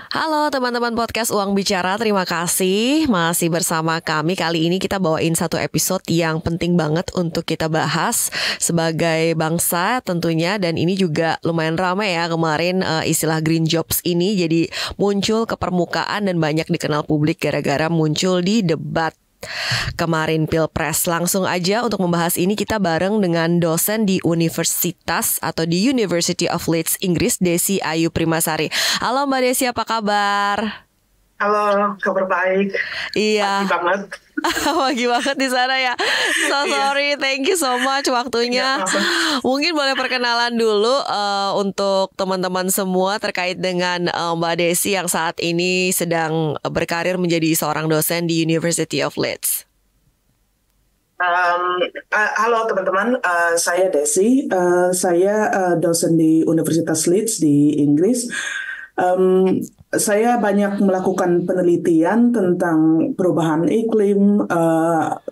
Halo teman-teman podcast Uang Bicara, terima kasih masih bersama kami. Kali ini kita bawain satu episode yang penting banget untuk kita bahas sebagai bangsa tentunya. Dan ini juga lumayan ramai ya kemarin, istilah green jobs ini jadi muncul ke permukaan dan banyak dikenal publik gara-gara muncul di debat kemarin Pilpres. Langsung aja untuk membahas ini kita bareng dengan dosen di Universitas atau di University of Leeds Inggris, Desi Ayu Primasari. Halo Mbak Desi, apa kabar? Halo, kabar baik. Iya. Pagi banget. Pagi banget di sana ya. So sorry, thank you so much waktunya. Mungkin boleh perkenalan dulu untuk teman-teman semua terkait dengan Mbak Desi yang saat ini sedang berkarir menjadi seorang dosen di University of Leeds. Halo teman-teman, saya Desi. Saya dosen di Universitas Leeds di Inggris. Saya banyak melakukan penelitian tentang perubahan iklim.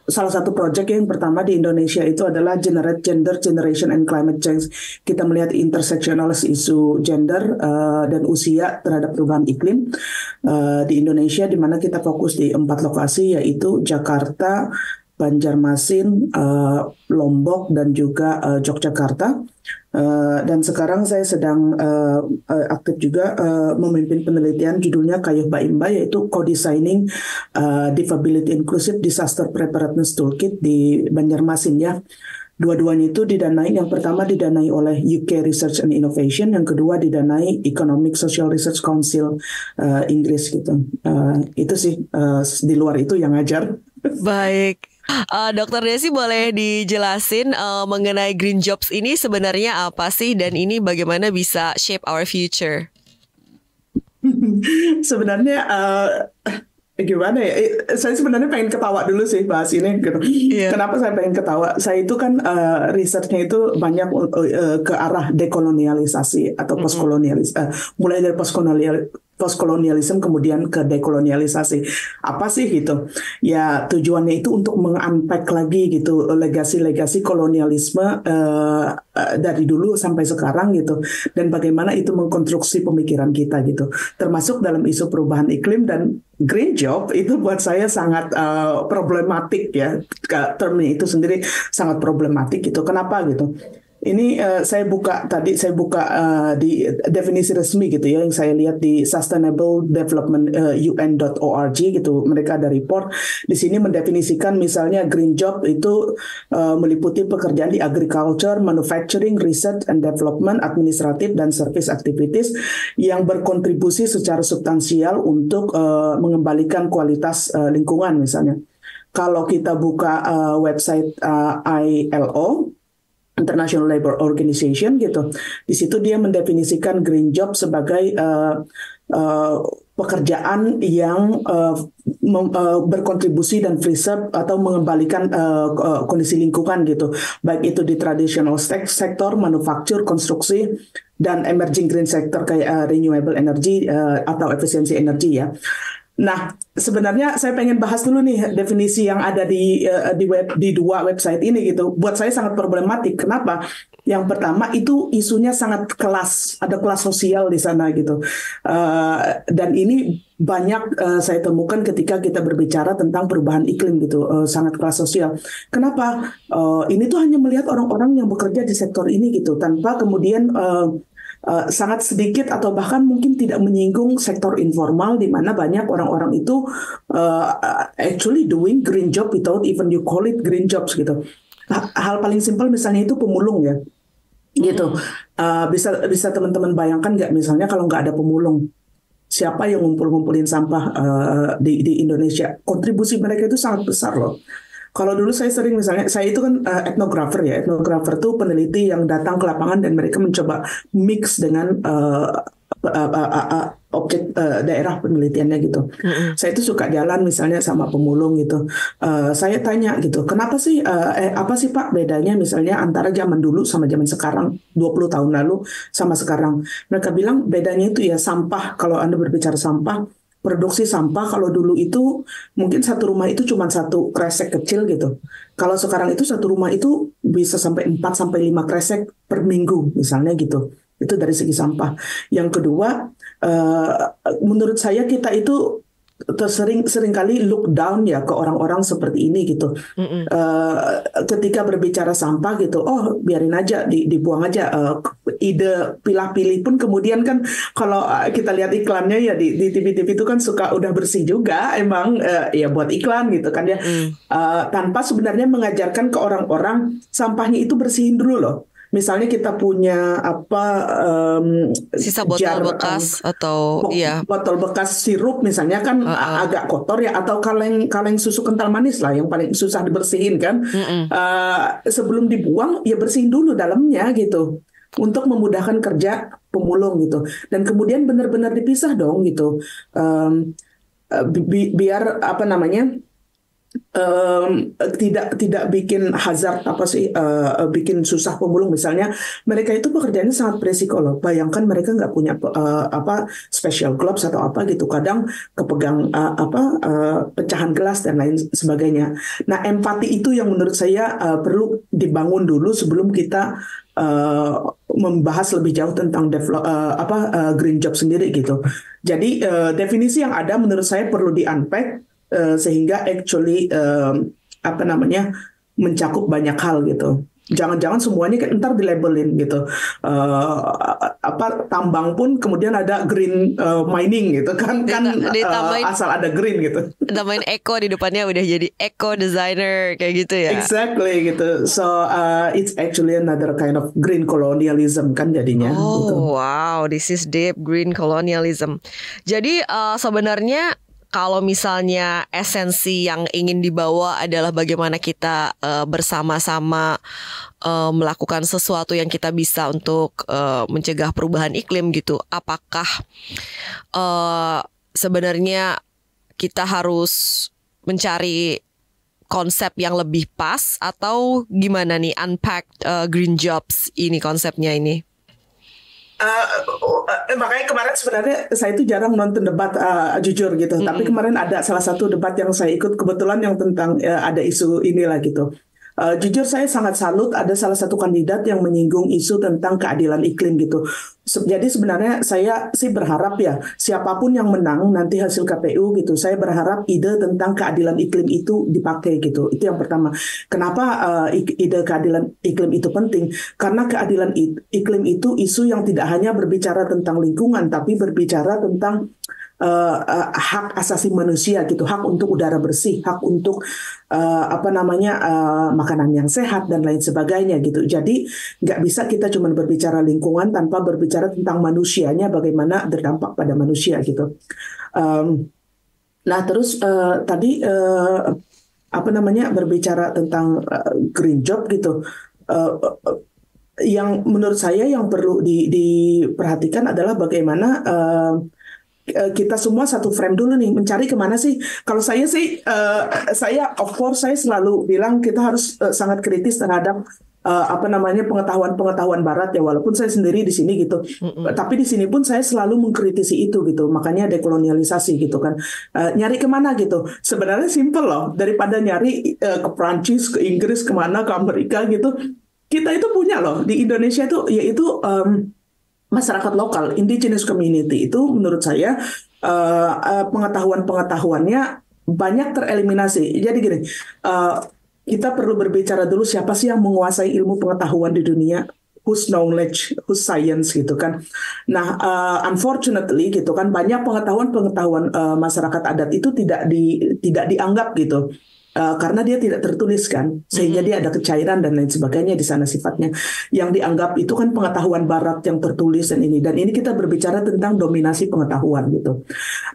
Salah satu proyek yang pertama di Indonesia itu adalah Generate Gender, Generation and Climate Change. Kita melihat intersectionalis isu gender dan usia terhadap perubahan iklim di Indonesia, di mana kita fokus di 4 lokasi, yaitu Jakarta, Banjarmasin, Lombok, dan juga Yogyakarta. Dan sekarang saya sedang aktif juga memimpin penelitian judulnya Kayuh Baimba, yaitu Co-Designing Disability Inclusive Disaster Preparedness Toolkit di Banjarmasin ya. Dua-duanya itu didanai, yang pertama didanai oleh UK Research and Innovation, yang kedua didanai Economic Social Research Council Inggris gitu. Itu sih, di luar itu yang ngajar. Baik. Dokter Desi, boleh dijelasin mengenai green jobs ini sebenarnya apa sih, dan ini bagaimana bisa shape our future? Sebenarnya gimana ya? Saya sebenarnya pengen ketawa dulu sih bahas ini gitu. Yeah. Kenapa saya pengen ketawa? Saya itu kan risetnya itu banyak ke arah dekolonialisasi atau postkolonialisasi, mulai dari postkolonialisme kemudian ke dekolonialisasi. Apa sih gitu? Ya tujuannya itu untuk mengunpack lagi gitu legasi-legasi kolonialisme dari dulu sampai sekarang gitu, dan bagaimana itu mengkonstruksi pemikiran kita gitu, termasuk dalam isu perubahan iklim. Dan green job itu buat saya sangat problematik ya, termnya itu sendiri sangat problematik gitu. Kenapa gitu? Ini saya buka di definisi resmi gitu ya, yang saya lihat di Sustainable Development UN.org gitu. Mereka ada report di sini mendefinisikan misalnya green job itu meliputi pekerjaan di agriculture, manufacturing, research and development, administratif dan service activities yang berkontribusi secara substansial untuk mengembalikan kualitas lingkungan misalnya. Kalau kita buka website ILO, International Labour Organization gitu, di situ dia mendefinisikan green job sebagai pekerjaan yang berkontribusi dan preserve atau mengembalikan kondisi lingkungan gitu, baik itu di traditional sektor, manufaktur, konstruksi, dan emerging green sector kayak renewable energy atau efisiensi energi ya. Nah, sebenarnya saya pengen bahas dulu nih definisi yang ada di dua website ini gitu. Buat saya sangat problematik. Kenapa? Yang pertama itu isunya sangat kelas, ada kelas sosial di sana gitu. Dan ini banyak saya temukan ketika kita berbicara tentang perubahan iklim gitu, sangat kelas sosial. Kenapa? Ini tuh hanya melihat orang-orang yang bekerja di sektor ini gitu, tanpa kemudian sangat sedikit atau bahkan mungkin tidak menyinggung sektor informal, di mana banyak orang-orang itu actually doing green job without even you call it green jobs gitu. Hal paling simpel misalnya itu pemulung ya, gitu. Bisa teman-teman bayangkan nggak, misalnya kalau nggak ada pemulung, siapa yang ngumpulin sampah di Indonesia? Kontribusi mereka itu sangat besar loh. Kalau dulu saya sering, misalnya saya itu kan etnografer ya. Etnografer itu peneliti yang datang ke lapangan dan mereka mencoba mix dengan objek daerah penelitiannya gitu. Saya itu suka jalan misalnya sama pemulung gitu. Saya tanya gitu, kenapa sih apa sih Pak bedanya misalnya antara zaman dulu sama zaman sekarang, 20 tahun lalu sama sekarang? Mereka bilang bedanya itu ya sampah. Kalau Anda berbicara sampah, produksi sampah kalau dulu itu mungkin satu rumah itu cuma satu kresek kecil gitu. Kalau sekarang itu satu rumah itu bisa sampai 4 sampai 5 kresek per minggu misalnya gitu. Itu dari segi sampah. Yang kedua, menurut saya kita itu seringkali look down ya ke orang-orang seperti ini gitu. Ketika berbicara sampah gitu, oh biarin aja, dibuang aja. Ide pilah-pilih pun kemudian kan kalau kita lihat iklannya ya di TV-TV itu kan suka udah bersih juga, emang ya buat iklan gitu kan ya. Tanpa sebenarnya mengajarkan ke orang-orang sampahnya itu bersihin dulu loh. Misalnya kita punya sisa botol bekas atau botol bekas sirup misalnya kan agak kotor ya, atau kaleng susu kental manis lah yang paling susah dibersihin kan. Sebelum dibuang ya bersihin dulu dalamnya gitu untuk memudahkan kerja pemulung gitu, dan kemudian benar-benar dipisah dong gitu, biar apa namanya tidak bikin hazard bikin susah pemulung. Misalnya mereka itu pekerjaannya sangat beresiko loh. Bayangkan mereka nggak punya special gloves atau apa gitu, kadang kepegang pecahan gelas dan lain sebagainya. Nah, empati itu yang menurut saya perlu dibangun dulu sebelum kita membahas lebih jauh tentang green job sendiri gitu. Jadi definisi yang ada menurut saya perlu di-unpack sehingga actually mencakup banyak hal gitu. Jangan-jangan semuanya ntar dilabelin gitu. Tambang pun kemudian ada green mining gitu kan asal ada green gitu. Tambahin eco di depannya udah jadi eco designer kayak gitu ya. Exactly gitu. So it's actually another kind of green colonialism kan jadinya. Oh gitu. Wow, this is deep, green colonialism. Jadi sebenarnya kalau misalnya esensi yang ingin dibawa adalah bagaimana kita bersama-sama melakukan sesuatu yang kita bisa untuk mencegah perubahan iklim gitu. Apakah sebenarnya kita harus mencari konsep yang lebih pas atau gimana nih unpacked green jobs ini konsepnya ini? Makanya kemarin sebenarnya saya itu jarang nonton debat jujur gitu. Tapi kemarin ada salah satu debat yang saya ikut kebetulan yang tentang ada isu inilah gitu. Jujur saya sangat salut ada salah satu kandidat yang menyinggung isu tentang keadilan iklim gitu. Jadi sebenarnya saya sih berharap ya siapapun yang menang nanti hasil KPU gitu, saya berharap ide tentang keadilan iklim itu dipakai gitu. Itu yang pertama. Kenapa ide keadilan iklim itu penting? Karena keadilan iklim itu isu yang tidak hanya berbicara tentang lingkungan, tapi berbicara tentang hak asasi manusia gitu, hak untuk udara bersih, hak untuk makanan yang sehat dan lain sebagainya gitu. Jadi nggak bisa kita cuma berbicara lingkungan tanpa berbicara tentang manusianya, bagaimana berdampak pada manusia gitu. Nah terus tadi berbicara tentang green job gitu. Yang menurut saya yang perlu diperhatikan adalah bagaimana kita semua satu frame dulu nih, mencari kemana sih. Kalau saya sih, saya of course saya selalu bilang kita harus sangat kritis terhadap pengetahuan Barat ya, walaupun saya sendiri di sini gitu. Tapi di sini pun saya selalu mengkritisi itu gitu. Makanya dekolonialisasi gitu kan. Nyari kemana gitu. Sebenarnya simple loh. Daripada nyari ke Prancis, ke Inggris, kemana, ke Amerika gitu. Kita itu punya loh di Indonesia itu, yaitu masyarakat lokal, indigenous community itu menurut saya pengetahuannya banyak tereliminasi. Jadi gini, kita perlu berbicara dulu siapa sih yang menguasai ilmu pengetahuan di dunia, whose knowledge, whose science gitu kan. Nah, unfortunately gitu kan banyak pengetahuan masyarakat adat itu tidak dianggap gitu. Karena dia tidak tertulis kan, sehingga dia ada kecairan dan lain sebagainya di sana sifatnya. Yang dianggap itu kan pengetahuan Barat yang tertulis dan ini kita berbicara tentang dominasi pengetahuan gitu.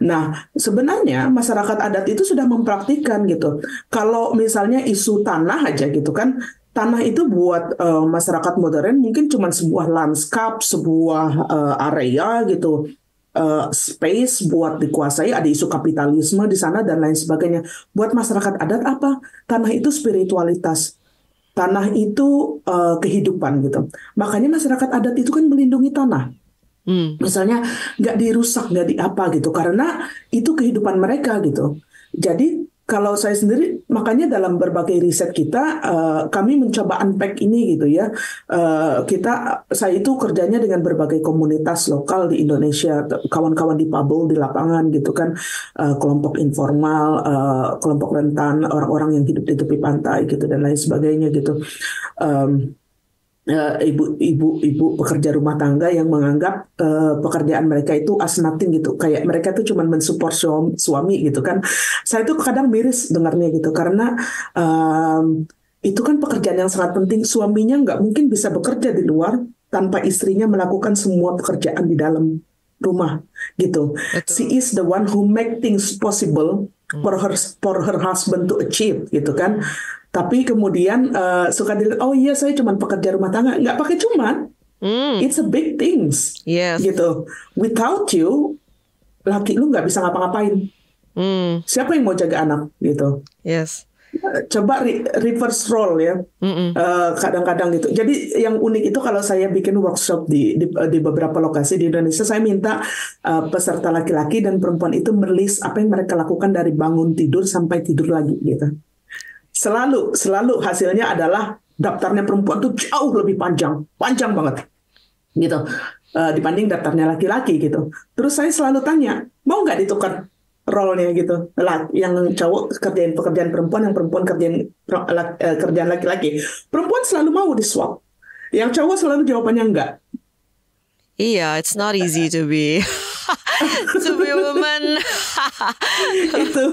Nah sebenarnya masyarakat adat itu sudah mempraktikkan gitu. Kalau misalnya isu tanah aja gitu kan, tanah itu buat masyarakat modern mungkin cuma sebuah lanskap, sebuah area gitu. Space buat dikuasai, ada isu kapitalisme di sana dan lain sebagainya. Buat masyarakat adat apa? Tanah itu spiritualitas, tanah itu kehidupan gitu. Makanya masyarakat adat itu kan melindungi tanah. Misalnya nggak dirusak, nggak diapa gitu, karena itu kehidupan mereka gitu. Jadi kalau saya sendiri, makanya dalam berbagai riset kita, kami mencoba unpack ini gitu ya. Saya itu kerjanya dengan berbagai komunitas lokal di Indonesia, kawan-kawan di Pabel di lapangan gitu kan, kelompok informal, kelompok rentan, orang-orang yang hidup di tepi pantai gitu dan lain sebagainya gitu. Ibu pekerja rumah tangga yang menganggap pekerjaan mereka itu as nothing gitu, kayak mereka tuh cuma mensupport suami gitu kan. Saya tuh kadang miris dengarnya gitu karena itu kan pekerjaan yang sangat penting. Suaminya nggak mungkin bisa bekerja di luar tanpa istrinya melakukan semua pekerjaan di dalam rumah gitu. She is the one who make things possible for her husband to achieve gitu kan. Tapi kemudian suka dilihat, oh iya saya cuma pekerja rumah tangga, nggak pakai cuma, it's a big things, gitu. Without you, laki lu nggak bisa ngapa-ngapain. Siapa yang mau jaga anak, gitu. Yes. Coba reverse role ya, kadang-kadang gitu. Jadi yang unik itu kalau saya bikin workshop di beberapa lokasi di Indonesia, saya minta peserta laki-laki dan perempuan itu menulis apa yang mereka lakukan dari bangun tidur sampai tidur lagi, gitu. Selalu hasilnya adalah daftarnya perempuan tuh jauh lebih panjang banget gitu dibanding daftarnya laki-laki gitu. Terus saya selalu tanya, mau nggak ditukar role-nya gitu, yang cowok kerjain pekerjaan perempuan, yang perempuan kerjaan laki-laki. Perempuan selalu mau di swap, yang cowok selalu jawabannya enggak. Iya, it's not easy to be a woman. Itu.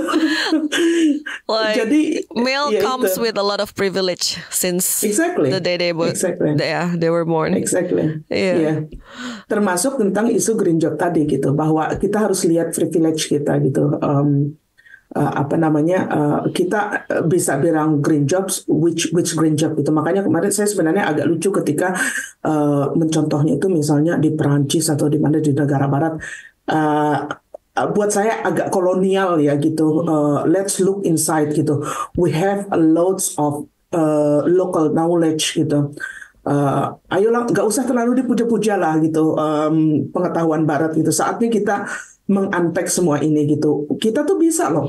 Like, jadi male comes with a lot of privilege since the day they were born. Exactly. Yeah. Termasuk tentang isu green job tadi gitu, bahwa kita harus lihat privilege kita gitu. Kita bisa bilang green jobs, which green job gitu. Makanya kemarin saya sebenarnya agak lucu ketika mencontohnya itu misalnya di Perancis atau di mana di negara barat. Buat saya agak kolonial ya gitu. Let's look inside gitu. We have a loads of local knowledge gitu. Ayolah, nggak usah terlalu dipuja-puja lah gitu, pengetahuan barat gitu. Saatnya kita mengunpack semua ini gitu. Kita tuh bisa loh.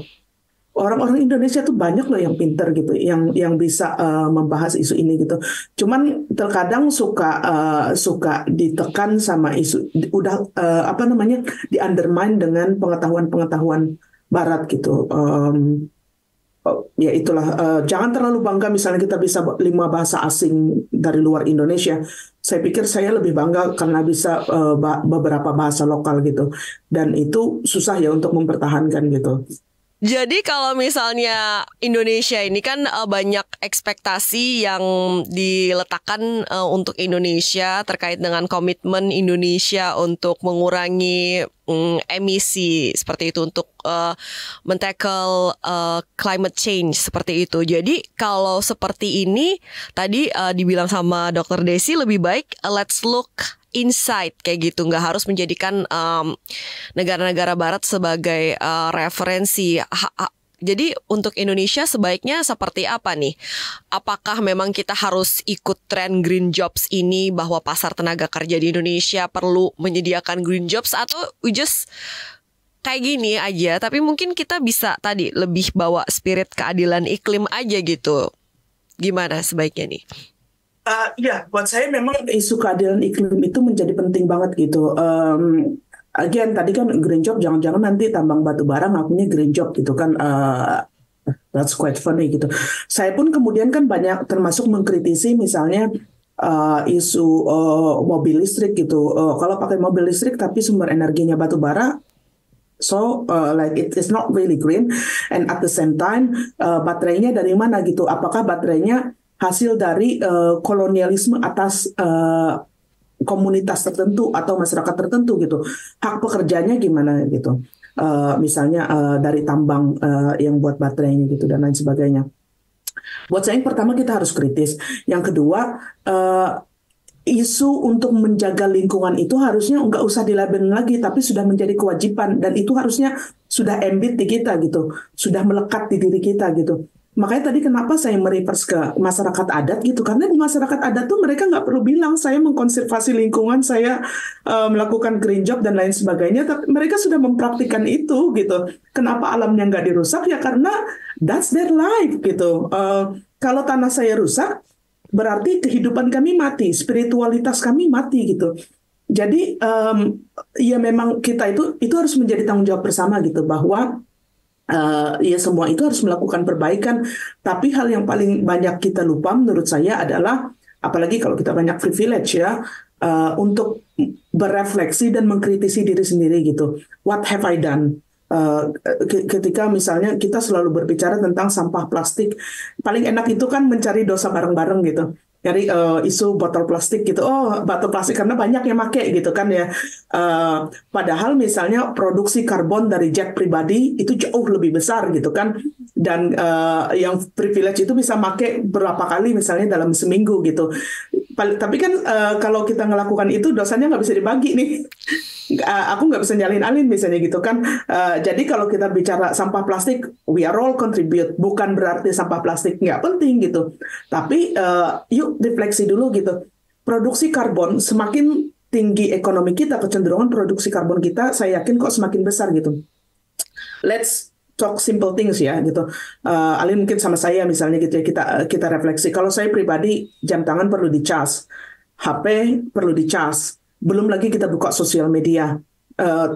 Orang-orang Indonesia tuh banyak loh yang pinter gitu, yang bisa membahas isu ini gitu. Cuman terkadang suka ditekan sama isu, di undermine dengan pengetahuan barat gitu. Ya itulah, jangan terlalu bangga misalnya kita bisa 5 bahasa asing dari luar Indonesia. Saya pikir saya lebih bangga karena bisa beberapa bahasa lokal gitu. Dan itu susah ya untuk mempertahankan gitu. Jadi kalau misalnya Indonesia ini kan banyak ekspektasi yang diletakkan untuk Indonesia terkait dengan komitmen Indonesia untuk mengurangi emisi seperti itu, untuk men-tackle climate change seperti itu. Jadi kalau seperti ini tadi dibilang sama Dr. Desi, lebih baik let's look inside kayak gitu, nggak harus menjadikan negara-negara barat sebagai referensi. Jadi untuk Indonesia sebaiknya seperti apa nih? Apakah memang kita harus ikut tren green jobs ini, bahwa pasar tenaga kerja di Indonesia perlu menyediakan green jobs, atau we just kayak gini aja, tapi mungkin kita bisa tadi lebih bawa spirit keadilan iklim aja gitu? Gimana sebaiknya nih? Ya, buat saya memang isu keadilan iklim itu menjadi penting banget gitu. Again, tadi kan green job, jangan-jangan nanti tambang batu bara ngakunya green job gitu kan. That's quite funny gitu. Saya pun kemudian kan banyak termasuk mengkritisi misalnya isu mobil listrik gitu. Kalau pakai mobil listrik tapi sumber energinya batu bara, so like it is not really green. And at the same time, baterainya dari mana gitu? Apakah baterainya hasil dari kolonialisme atas komunitas tertentu atau masyarakat tertentu gitu? Hak pekerjanya gimana gitu? Misalnya dari tambang yang buat baterainya gitu dan lain sebagainya. Buat saya yang pertama kita harus kritis. Yang kedua, isu untuk menjaga lingkungan itu harusnya nggak usah dilabelin lagi, tapi sudah menjadi kewajiban, dan itu harusnya sudah embed di kita gitu, sudah melekat di diri kita gitu. Makanya tadi kenapa saya mereverse ke masyarakat adat gitu, karena di masyarakat adat tuh mereka nggak perlu bilang saya mengkonservasi lingkungan, saya melakukan green job dan lain sebagainya, tapi mereka sudah mempraktikkan itu gitu. Kenapa alamnya nggak dirusak? Ya karena that's their life gitu. Kalau tanah saya rusak, berarti kehidupan kami mati, spiritualitas kami mati gitu. Jadi ya memang kita itu harus menjadi tanggung jawab bersama gitu, bahwa ya semua itu harus melakukan perbaikan. Tapi hal yang paling banyak kita lupa menurut saya adalah, apalagi kalau kita banyak privilege ya, untuk berefleksi dan mengkritisi diri sendiri gitu. What have I done? Ketika misalnya kita selalu berbicara tentang sampah plastik, paling enak itu kan mencari dosa bareng-bareng gitu. Dari isu botol plastik gitu, botol plastik karena banyak yang make gitu kan ya. Padahal misalnya produksi karbon dari jet pribadi itu jauh lebih besar gitu kan. Dan yang privilege itu bisa make berapa kali misalnya dalam seminggu gitu. Tapi kan kalau kita ngelakukan itu dosanya nggak bisa dibagi nih. Aku nggak bisa nyalin Alin misalnya gitu kan. Jadi kalau kita bicara sampah plastik, we are all contribute. Bukan berarti sampah plastik nggak penting gitu. Tapi yuk refleksi dulu gitu. Produksi karbon semakin tinggi ekonomi kita, kecenderungan produksi karbon kita, saya yakin kok semakin besar gitu. Let's talk simple things ya gitu. Alin mungkin sama saya misalnya gitu ya, kita refleksi. Kalau saya pribadi, jam tangan perlu dicas, HP perlu dicas. Belum lagi kita buka sosial media,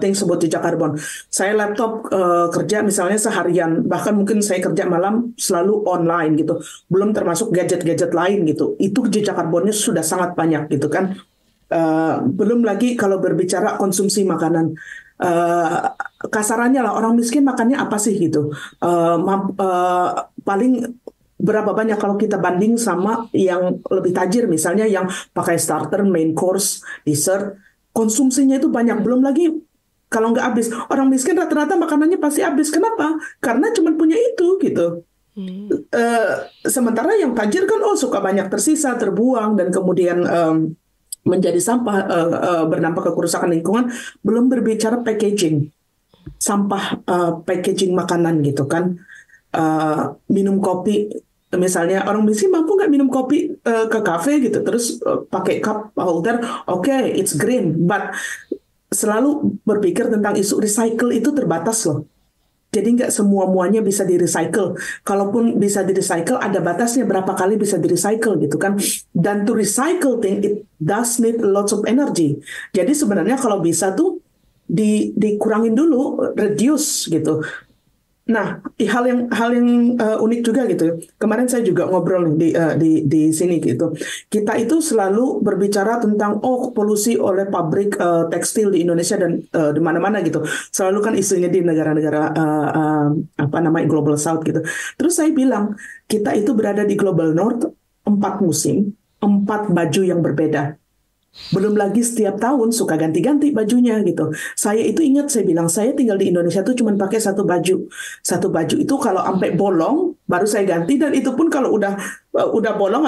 things about jejak karbon. Saya laptop kerja misalnya seharian, bahkan mungkin saya kerja malam selalu online gitu. Belum termasuk gadget-gadget lain gitu. Itu jejak karbonnya sudah sangat banyak gitu kan. Belum lagi kalau berbicara konsumsi makanan. Kasarannya lah, orang miskin makannya apa sih gitu. Paling berapa banyak kalau kita banding sama yang lebih tajir, misalnya yang pakai starter, main course, dessert, konsumsinya itu banyak. Belum lagi kalau nggak habis, orang miskin rata-rata makanannya pasti habis. Kenapa? Karena cuma punya itu gitu. Sementara yang tajir kan suka banyak tersisa, terbuang, dan kemudian menjadi sampah, berdampak ke kerusakan lingkungan. Belum berbicara packaging, sampah packaging makanan gitu kan. Minum kopi, misalnya orang miskin mampu nggak minum kopi ke kafe gitu, terus pakai cup holder, oke, it's green, but selalu berpikir tentang isu recycle itu terbatas loh. Jadi nggak semua-muanya bisa di-recycle. Kalaupun bisa di-recycle, ada batasnya berapa kali bisa di-recycle gitu kan. Dan to recycle thing, it does need lots of energy. Jadi sebenarnya kalau bisa tuh dikurangin dulu, reduce gitu. Nah, hal yang unik juga gitu. Kemarin saya juga ngobrol nih di sini gitu. Kita itu selalu berbicara tentang polusi oleh pabrik tekstil di Indonesia dan di mana-mana gitu. Selalu kan isunya di negara-negara Global South gitu. Terus saya bilang, kita itu berada di Global North, 4 musim, 4 baju yang berbeda. Belum lagi setiap tahun suka ganti-ganti bajunya gitu. Saya itu ingat, saya bilang saya tinggal di Indonesia tuh cuma pakai satu baju. Satu baju itu kalau sampai bolong baru saya ganti, dan itu pun kalau udah bolong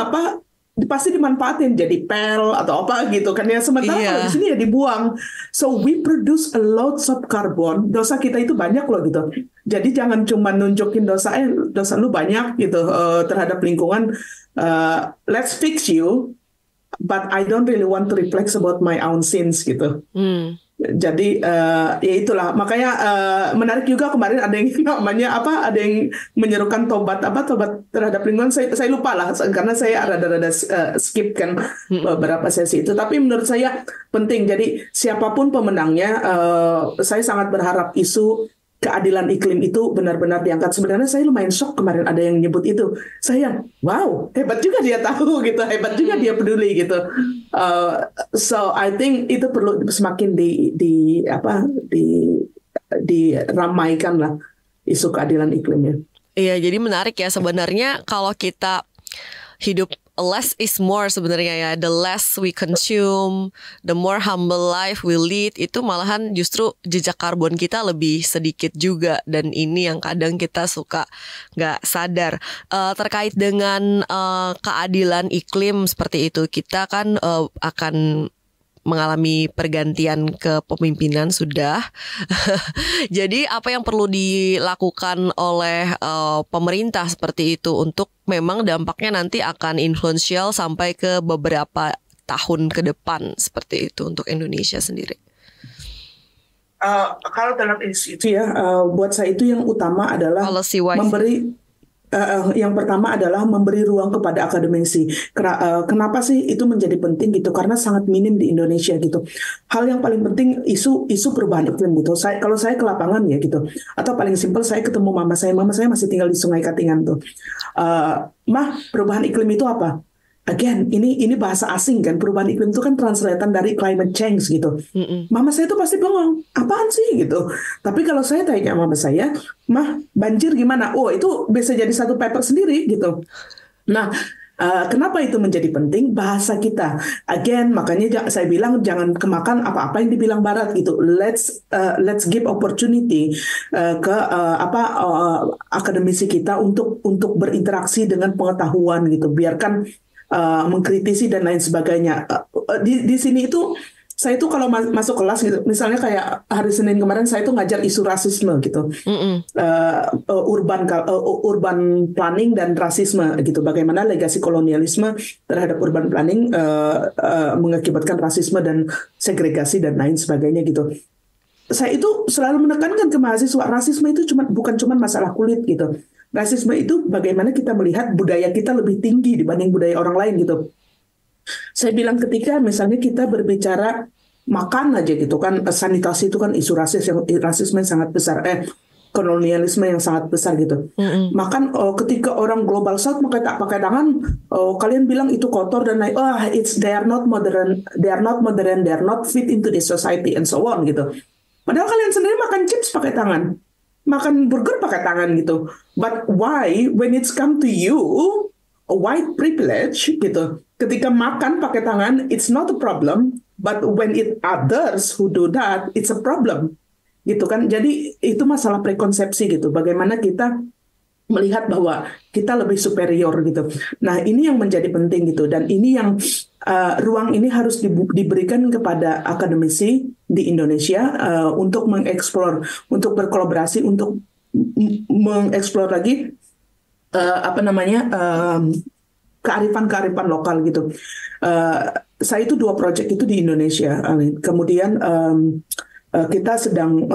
pasti dimanfaatin jadi pel atau apa gitu kan ya. Sementara kalau di sini ya dibuang. So we produce a lot of carbon. Dosa kita itu banyak loh gitu. Jadi jangan cuma nunjukin dosa lu banyak gitu terhadap lingkungan. Let's fix you. But I don't really want to reflect about my own sins gitu. Jadi ya itulah, makanya menarik juga kemarin ada yang namanya ada yang menyerukan tobat terhadap lingkungan. Saya lupa lah karena saya rada-rada skip kan beberapa sesi itu. Tapi menurut saya penting. Jadi siapapun pemenangnya, saya sangat berharap isu keadilan iklim itu benar-benar diangkat. Sebenarnya saya lumayan shock kemarin ada yang nyebut itu. Saya, wow, hebat juga dia tahu gitu, hebat juga dia peduli gitu. So I think itu perlu semakin diramaikan lah isu keadilan iklimnya. Iya, jadi menarik ya sebenarnya kalau kita hidup less is more sebenarnya ya. The less we consume, the more humble life we lead, itu malahan justru jejak karbon kita lebih sedikit juga. Dan ini yang kadang kita suka nggak sadar. Terkait dengan keadilan iklim seperti itu, kita kan akan mengalami pergantian kepemimpinan sudah. Jadi apa yang perlu dilakukan oleh pemerintah seperti itu untuk memang dampaknya nanti akan influential sampai ke beberapa tahun ke depan seperti itu untuk Indonesia sendiri? Kalau dalam itu ya, buat saya itu yang utama adalah memberi. Yang pertama adalah memberi ruang kepada akademisi. Kenapa sih itu menjadi penting gitu? Karena sangat minim di Indonesia gitu. Hal yang paling penting isu perubahan iklim gitu. Kalau saya ke lapangan ya gitu, atau paling simpel saya ketemu mama saya masih tinggal di Sungai Katingan tuh. Mah, perubahan iklim itu apa? Again, ini bahasa asing kan. Perubahan iklim itu kan translatean dari climate change gitu. Mama saya tuh pasti bengong, apaan sih gitu. Tapi kalau saya tanya mama saya, Mah, banjir gimana? Oh, itu bisa jadi satu paper sendiri gitu. Nah, kenapa itu menjadi penting? Bahasa kita. Again, makanya saya bilang jangan kemakan apa-apa yang dibilang Barat gitu. Let's give opportunity ke akademisi kita untuk berinteraksi dengan pengetahuan gitu. Biarkan mengkritisi dan lain sebagainya. Di sini itu saya itu kalau masuk kelas gitu, misalnya kayak hari Senin kemarin saya itu ngajar isu rasisme gitu, urban planning dan rasisme gitu. Bagaimana legasi kolonialisme terhadap urban planning mengakibatkan rasisme dan segregasi dan lain sebagainya gitu. Saya itu selalu menekankan ke mahasiswa, rasisme itu bukan cuma masalah kulit gitu. Rasisme itu bagaimana kita melihat budaya kita lebih tinggi dibanding budaya orang lain gitu. Saya bilang ketika misalnya kita berbicara makan aja gitu kan, sanitasi itu kan isu rasisme yang sangat besar, kolonialisme yang sangat besar gitu. Makan ketika orang global south pakai tangan, kalian bilang itu kotor dan lain, they are not modern, they are not fit into the society and so on gitu. Padahal kalian sendiri makan chips pakai tangan, makan burger pakai tangan gitu. But why when it's come to you, a white privilege gitu, ketika makan pakai tangan, it's not a problem. But when it others who do that, it's a problem gitu kan. Jadi itu masalah prekonsepsi gitu. Bagaimana kita melihat bahwa kita lebih superior gitu. Nah ini yang menjadi penting gitu. Dan ini yang ruang ini harus diberikan kepada akademisi di Indonesia untuk mengeksplor, untuk berkolaborasi, untuk mengeksplor lagi kearifan lokal gitu. Saya itu 2 proyek itu di Indonesia. Kemudian kita sedang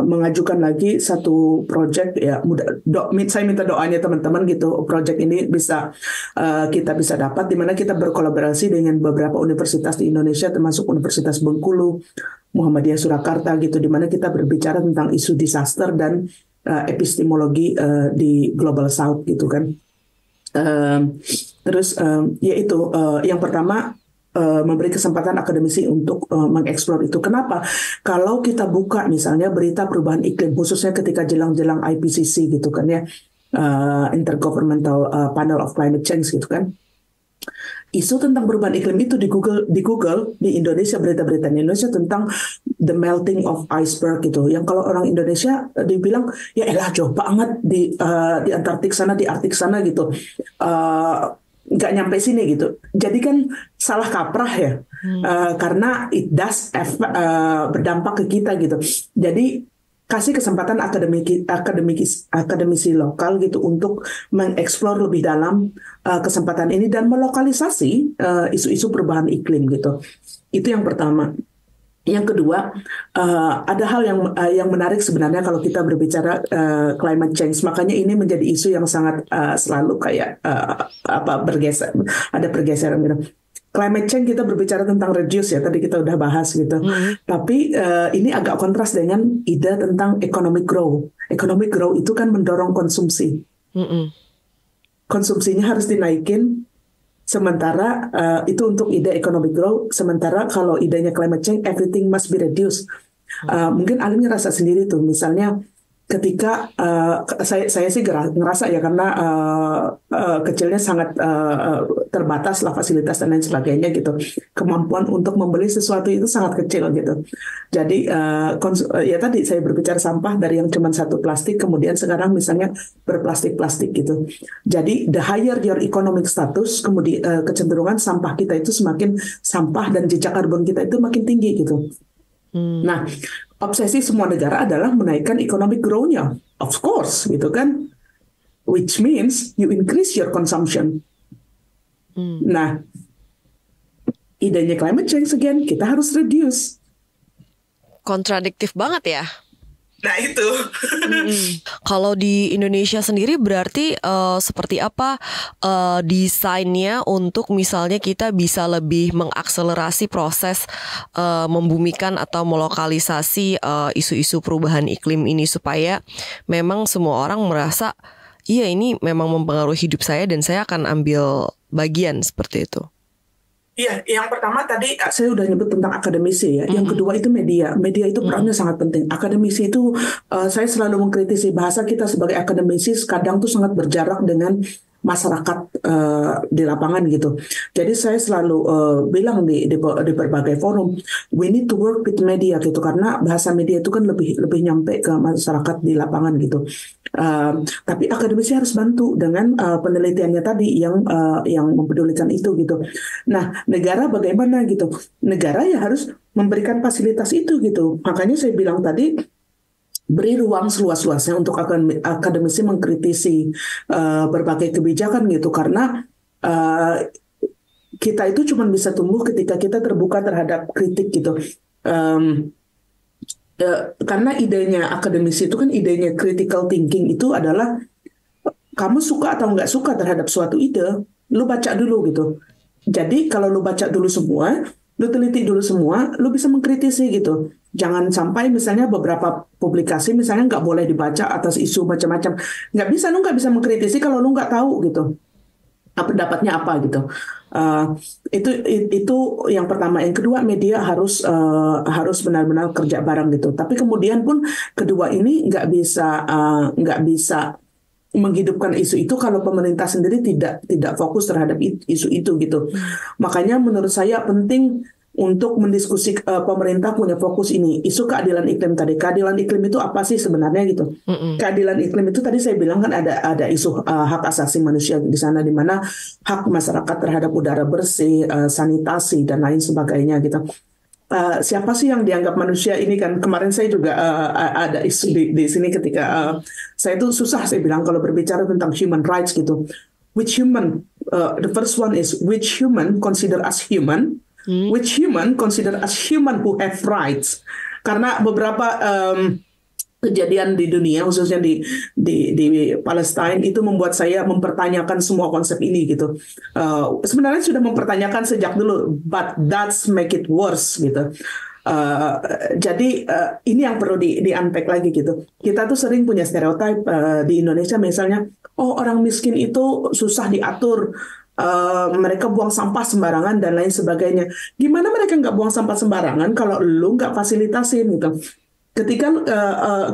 mengajukan lagi satu proyek ya. Saya minta doanya teman-teman gitu. Proyek ini kita bisa dapat, di mana kita berkolaborasi dengan beberapa universitas di Indonesia, termasuk Universitas Bengkulu, Muhammadiyah Surakarta gitu, di mana kita berbicara tentang isu disaster dan epistemologi di Global South gitu kan. Terus yaitu yang pertama, memberi kesempatan akademisi untuk mengeksplor itu. Kenapa? Kalau kita buka misalnya berita perubahan iklim, khususnya ketika jelang-jelang IPCC gitu kan ya, Intergovernmental Panel of Climate Change gitu kan, isu tentang perubahan iklim itu di Google di Indonesia, berita-berita di Indonesia tentang the melting of iceberg gitu. Yang kalau orang Indonesia dibilang ya elah jauh banget di Antartik sana, di Arktik sana gitu. Nggak nyampe sini gitu. Jadi kan salah kaprah ya, karena it does berdampak ke kita gitu. Jadi kasih kesempatan akademisi lokal gitu untuk mengeksplor lebih dalam kesempatan ini dan melokalisasi isu-isu perubahan iklim gitu. Itu yang pertama. Yang kedua, ada hal yang menarik sebenarnya kalau kita berbicara climate change. Makanya ini menjadi isu yang sangat selalu kayak bergeser, ada pergeseran gitu. Climate change kita berbicara tentang reduce ya, tadi kita udah bahas gitu. Tapi ini agak kontras dengan ide tentang economic growth. Economic growth itu kan mendorong konsumsi. Konsumsinya harus dinaikin. Sementara itu untuk ide economic growth. Sementara kalau idenya climate change, everything must be reduced. Mungkin Alim ngerasa sendiri tuh, misalnya ketika saya sih ngerasa ya karena kecilnya sangat terbatas lah fasilitas dan lain sebagainya gitu, kemampuan untuk membeli sesuatu itu sangat kecil gitu. Jadi ya tadi saya berbicara sampah dari yang cuma satu plastik, kemudian sekarang misalnya berplastik-plastik gitu. Jadi the higher your economic status, kemudian kecenderungan sampah kita itu semakin, sampah dan jejak karbon kita itu makin tinggi gitu. Nah, obsesi semua negara adalah menaikkan economic growth-nya, of course, gitu kan, which means you increase your consumption. Nah, idenya climate change again, kita harus reduce. Kontradiktif banget ya. Nah itu. Kalau di Indonesia sendiri berarti seperti apa desainnya untuk misalnya kita bisa lebih mengakselerasi proses membumikan atau melokalisasi isu-isu perubahan iklim ini supaya memang semua orang merasa iya ini memang mempengaruhi hidup saya dan saya akan ambil bagian seperti itu. Iya, yang pertama tadi saya udah nyebut tentang akademisi ya. Yang kedua itu media. Media itu perannya sangat penting. Akademisi itu saya selalu mengkritisi bahasa kita sebagai akademisi kadang tuh sangat berjarak dengan masyarakat di lapangan gitu. Jadi saya selalu bilang di berbagai forum, we need to work with media gitu, karena bahasa media itu kan lebih nyampe ke masyarakat di lapangan gitu. Tapi akademisi harus bantu dengan penelitiannya tadi yang mempedulikan itu gitu. Nah, negara bagaimana gitu? Negara ya harus memberikan fasilitas itu gitu. Makanya saya bilang tadi, beri ruang seluas-luasnya untuk akademisi mengkritisi berbagai kebijakan gitu, karena kita itu cuma bisa tumbuh ketika kita terbuka terhadap kritik gitu. Karena idenya akademisi itu kan idenya critical thinking itu adalah kamu suka atau nggak suka terhadap suatu ide, lu baca dulu gitu. Jadi kalau lu baca dulu semua, lu teliti dulu semua, lu bisa mengkritisi gitu. Jangan sampai misalnya beberapa publikasi misalnya nggak boleh dibaca atas isu macam-macam. Nggak bisa, lu nggak bisa mengkritisi kalau lu nggak tahu gitu. Pendapatnya apa gitu. Itu yang pertama. Yang kedua, media harus benar-benar kerja bareng gitu. Tapi kemudian pun kedua ini nggak bisa menghidupkan isu itu kalau pemerintah sendiri tidak fokus terhadap isu itu gitu. Makanya menurut saya penting untuk mendiskusi, pemerintah punya fokus ini, isu keadilan iklim tadi. Keadilan iklim itu apa sih sebenarnya gitu? Keadilan iklim itu tadi saya bilang kan ada isu hak asasi manusia di sana, di mana hak masyarakat terhadap udara bersih, sanitasi dan lain sebagainya gitu. Siapa sih yang dianggap manusia ini kan? Kemarin saya juga ada isu di sini ketika saya itu susah saya bilang kalau berbicara tentang human rights gitu. Which human? The first one is which human consider as human? Which human consider as human who have rights? Karena beberapa kejadian di dunia, khususnya di Palestina, itu membuat saya mempertanyakan semua konsep ini gitu. Sebenarnya sudah mempertanyakan sejak dulu, but that's make it worse gitu. Jadi ini yang perlu di-unpack lagi gitu. Kita tuh sering punya stereotip di Indonesia misalnya, oh orang miskin itu susah diatur, mereka buang sampah sembarangan dan lain sebagainya. Gimana mereka nggak buang sampah sembarangan kalau lu nggak fasilitasin gitu? Ketika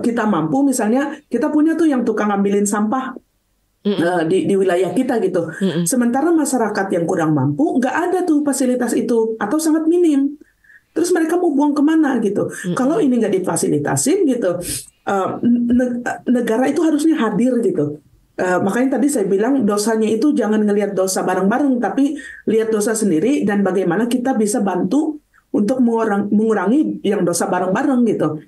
kita mampu, misalnya kita punya tuh yang tukang ambilin sampah di wilayah kita gitu. Sementara masyarakat yang kurang mampu nggak ada tuh fasilitas itu atau sangat minim. Terus mereka mau buang kemana gitu? Kalau ini nggak difasilitasin gitu, negara itu harusnya hadir gitu. Makanya tadi saya bilang dosanya itu jangan ngelihat dosa bareng-bareng, tapi lihat dosa sendiri dan bagaimana kita bisa bantu untuk mengurangi yang dosa bareng-bareng gitu.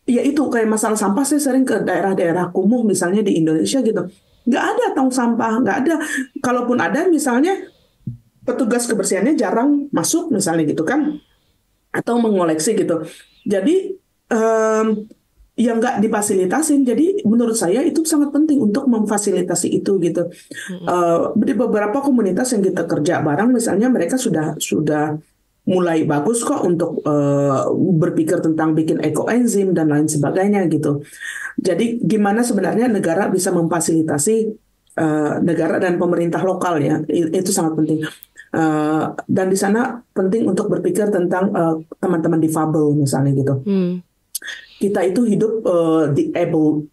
Ya itu kayak masalah sampah, saya sering ke daerah-daerah kumuh misalnya di Indonesia gitu, nggak ada tong sampah, nggak ada. Kalaupun ada misalnya petugas kebersihannya jarang masuk misalnya gitu kan, atau mengoleksi gitu. Jadi yang nggak difasilitasin. Jadi menurut saya itu sangat penting untuk memfasilitasi itu gitu. Di beberapa komunitas yang kita kerja bareng misalnya, mereka sudah mulai bagus kok untuk berpikir tentang bikin ekoenzim dan lain sebagainya gitu. Jadi gimana sebenarnya negara bisa memfasilitasi negara dan pemerintah lokal ya, itu sangat penting. Dan di sana penting untuk berpikir tentang teman-teman difabel misalnya gitu. kita itu hidup di able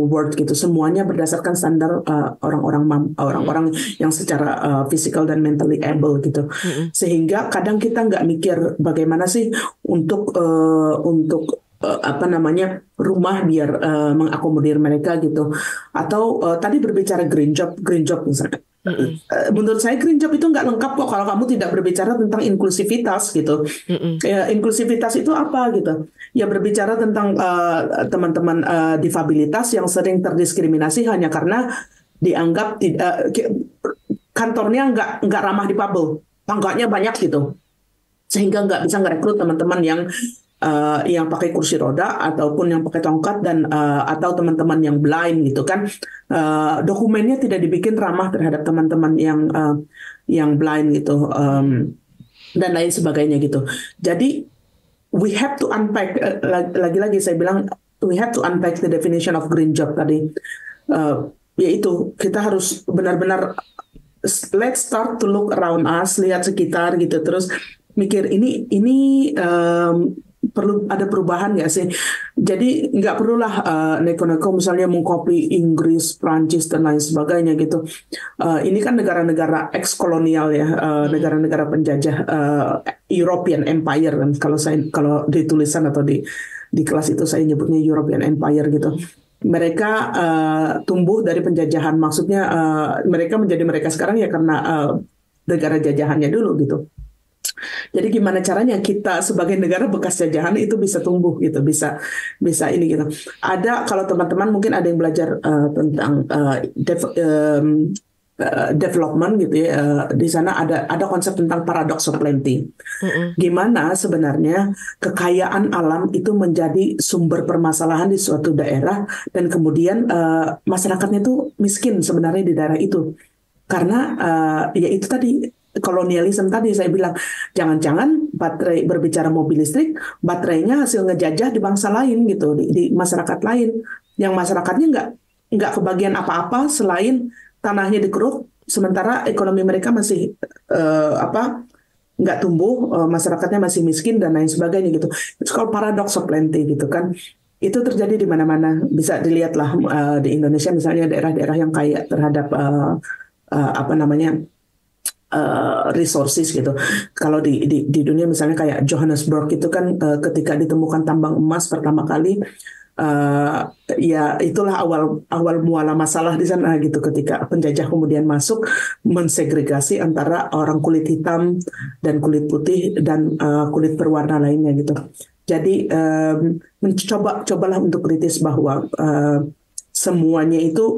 world gitu, semuanya berdasarkan standar orang-orang yang secara physical dan mentally able gitu, sehingga kadang kita nggak mikir bagaimana sih untuk apa namanya rumah biar mengakomodir mereka gitu, atau tadi berbicara green job misalnya. Menurut saya green job itu nggak lengkap kok kalau kamu tidak berbicara tentang inklusivitas gitu. Ya, inklusivitas itu apa gitu? Ya berbicara tentang teman-teman difabilitas yang sering terdiskriminasi hanya karena dianggap kantornya nggak ramah difabel, tangganya banyak gitu, sehingga nggak bisa ngerekrut teman-teman yang pakai kursi roda ataupun yang pakai tongkat dan atau teman-teman yang blind gitu kan, dokumennya tidak dibikin ramah terhadap teman-teman yang blind gitu, dan lain sebagainya gitu. Jadi we have to unpack, lagi-lagi saya bilang we have to unpack the definition of green job tadi, yaitu kita harus benar-benar let's start to look around us, lihat sekitar gitu, terus mikir ini perlu ada perubahan nggak sih? Jadi nggak perlulah neko-neko misalnya mengcopy Inggris, Prancis dan lain sebagainya gitu. Ini kan negara-negara ex-kolonial ya, negara-negara penjajah, European Empire kan, kalau di tulisan atau di kelas itu saya nyebutnya European Empire gitu. Mereka tumbuh dari penjajahan, maksudnya mereka menjadi mereka sekarang ya karena negara jajahannya dulu gitu. Jadi gimana caranya kita sebagai negara bekas jajahan itu bisa tumbuh gitu, bisa ini gitu. Ada, kalau teman-teman mungkin ada yang belajar tentang development gitu ya, di sana ada konsep tentang paradox of plenty. Gimana sebenarnya kekayaan alam itu menjadi sumber permasalahan di suatu daerah dan kemudian masyarakatnya itu miskin sebenarnya di daerah itu. Karena ya itu tadi kolonialisme tadi saya bilang, jangan-jangan baterai, berbicara mobil listrik, baterainya hasil ngejajah di bangsa lain gitu, di masyarakat lain, yang masyarakatnya nggak kebagian apa-apa selain tanahnya dikeruk, sementara ekonomi mereka masih nggak tumbuh, masyarakatnya masih miskin dan lain sebagainya gitu. It's called paradox of plenty gitu kan. Itu terjadi di mana-mana, bisa dilihatlah di Indonesia misalnya daerah-daerah yang kaya terhadap resources gitu. Kalau di dunia misalnya kayak Johannesburg itu kan ketika ditemukan tambang emas pertama kali, ya itulah awal muala masalah di sana gitu, ketika penjajah kemudian masuk mensegregasi antara orang kulit hitam dan kulit putih dan kulit berwarna lainnya gitu. Jadi cobalah untuk kritis bahwa semuanya itu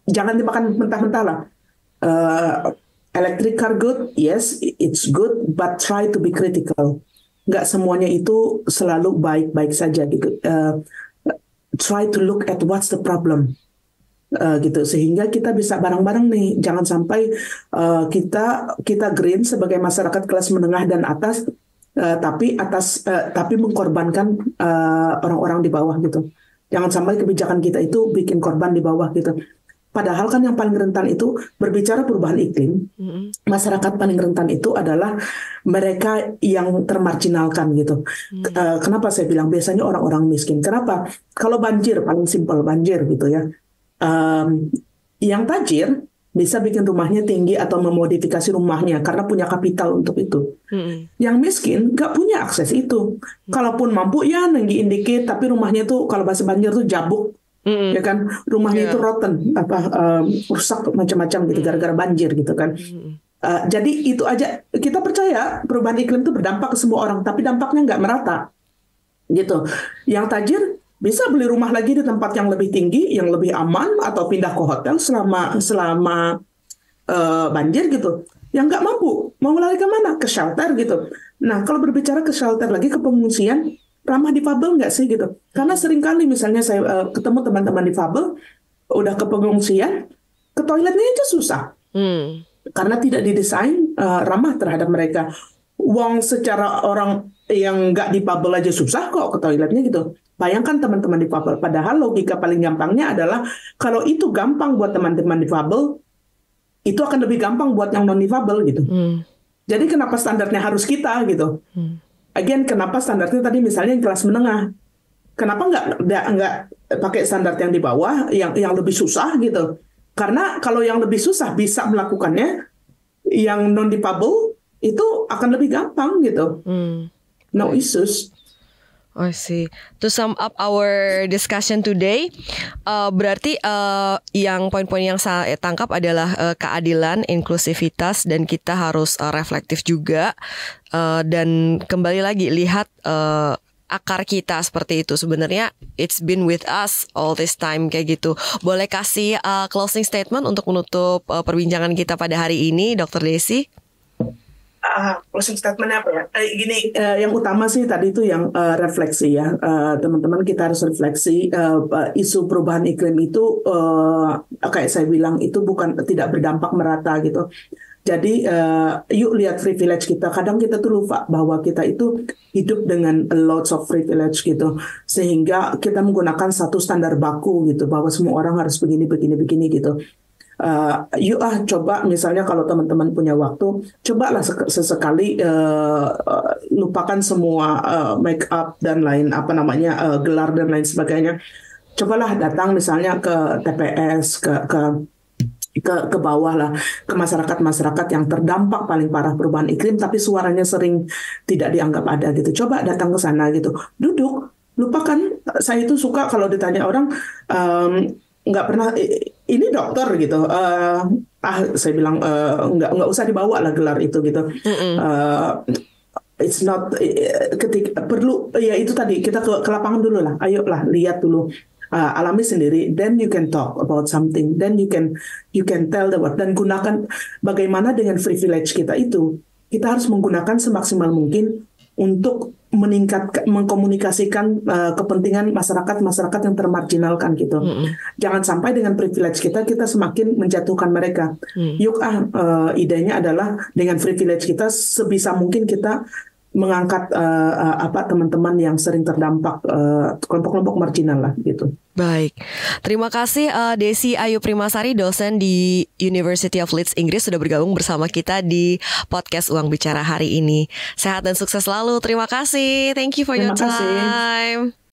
jangan dimakan mentah-mentah lah. Electric car good, yes, it's good, but try to be critical. Nggak semuanya itu selalu baik-baik saja gitu. Try to look at what's the problem, gitu, sehingga kita bisa bareng-bareng nih. Jangan sampai kita green sebagai masyarakat kelas menengah dan atas, tapi mengkorbankan orang-orang di bawah gitu. Jangan sampai kebijakan kita itu bikin korban di bawah gitu. Padahal kan yang paling rentan itu, berbicara perubahan iklim, masyarakat paling rentan itu adalah mereka yang termarginalkan gitu. Kenapa saya bilang biasanya orang-orang miskin? Kenapa? Kalau banjir, paling simpel banjir gitu ya. Yang tajir bisa bikin rumahnya tinggi atau memodifikasi rumahnya karena punya kapital untuk itu. Yang miskin nggak punya akses itu. Kalaupun mampu ya ninggiin dikit, tapi rumahnya tuh kalau bahasa banjir tuh jabuk. Ya kan, rumahnya itu rotten, rusak macam-macam gitu gara-gara banjir gitu kan. Jadi itu aja, kita percaya perubahan iklim itu berdampak ke semua orang, tapi dampaknya nggak merata gitu. Yang tajir bisa beli rumah lagi di tempat yang lebih tinggi, yang lebih aman, atau pindah ke hotel selama banjir gitu. Yang nggak mampu mau lari ke mana? Ke shelter gitu. Nah, kalau berbicara ke shelter lagi, ke pengungsian, ramah difabel nggak sih gitu? Karena seringkali misalnya saya ketemu teman-teman difabel udah ke pengungsian, ke toiletnya aja susah, karena tidak didesain ramah terhadap mereka. Wong secara orang yang nggak difabel aja susah kok ke toiletnya gitu. Bayangkan teman-teman difabel. Padahal logika paling gampangnya adalah kalau itu gampang buat teman-teman difabel, itu akan lebih gampang buat yang non difabel gitu. Jadi kenapa standarnya harus kita gitu? Again, kenapa standarnya tadi misalnya yang kelas menengah? Kenapa nggak pakai standar yang di bawah, yang lebih susah gitu? Karena kalau yang lebih susah bisa melakukannya, yang non difabel itu akan lebih gampang gitu. No issues. I see. To sum up our discussion today, berarti yang poin-poin yang saya tangkap adalah keadilan, inklusivitas, dan kita harus reflektif juga. Dan kembali lagi lihat akar kita seperti itu. Sebenarnya it's been with us all this time kayak gitu. Boleh kasih closing statement untuk menutup perbincangan kita pada hari ini, Dr. Desi? Closing statementnya apa ya? Gini, yang utama sih tadi itu yang refleksi ya, teman-teman kita harus refleksi. Isu perubahan iklim itu kayak saya bilang itu tidak berdampak merata gitu. Jadi yuk lihat privilege kita. Kadang kita tuh lupa bahwa kita itu hidup dengan lots of privilege gitu, sehingga kita menggunakan satu standar baku gitu bahwa semua orang harus begini gitu. Yuk coba misalnya kalau teman-teman punya waktu, cobalah sesekali lupakan semua make up dan lain gelar dan lain sebagainya. Cobalah datang misalnya ke TPS, ke bawah lah, ke masyarakat yang terdampak paling parah perubahan iklim tapi suaranya sering tidak dianggap ada gitu. Coba datang ke sana gitu, duduk, lupakan. Saya itu suka kalau ditanya orang nggak pernah ini dokter gitu, saya bilang nggak usah dibawa lah gelar itu gitu. It's not ketika perlu ya itu tadi kita ke lapangan dulu lah, ayolah lihat dulu, alami sendiri, then you can talk about something, then you can tell the word, dan gunakan bagaimana dengan privilege kita itu. Kita harus menggunakan semaksimal mungkin untuk mengkomunikasikan kepentingan masyarakat yang termarginalkan gitu. Jangan sampai dengan privilege kita semakin menjatuhkan mereka. Yuk idenya adalah dengan privilege kita sebisa mungkin kita mengangkat teman-teman yang sering terdampak, kelompok-kelompok marginal lah gitu. Baik, terima kasih Desi Ayu Primasari, dosen di University of Leeds Inggris, sudah bergabung bersama kita di podcast Uang Bicara hari ini. Sehat dan sukses selalu. Terima kasih. Thank you for your time.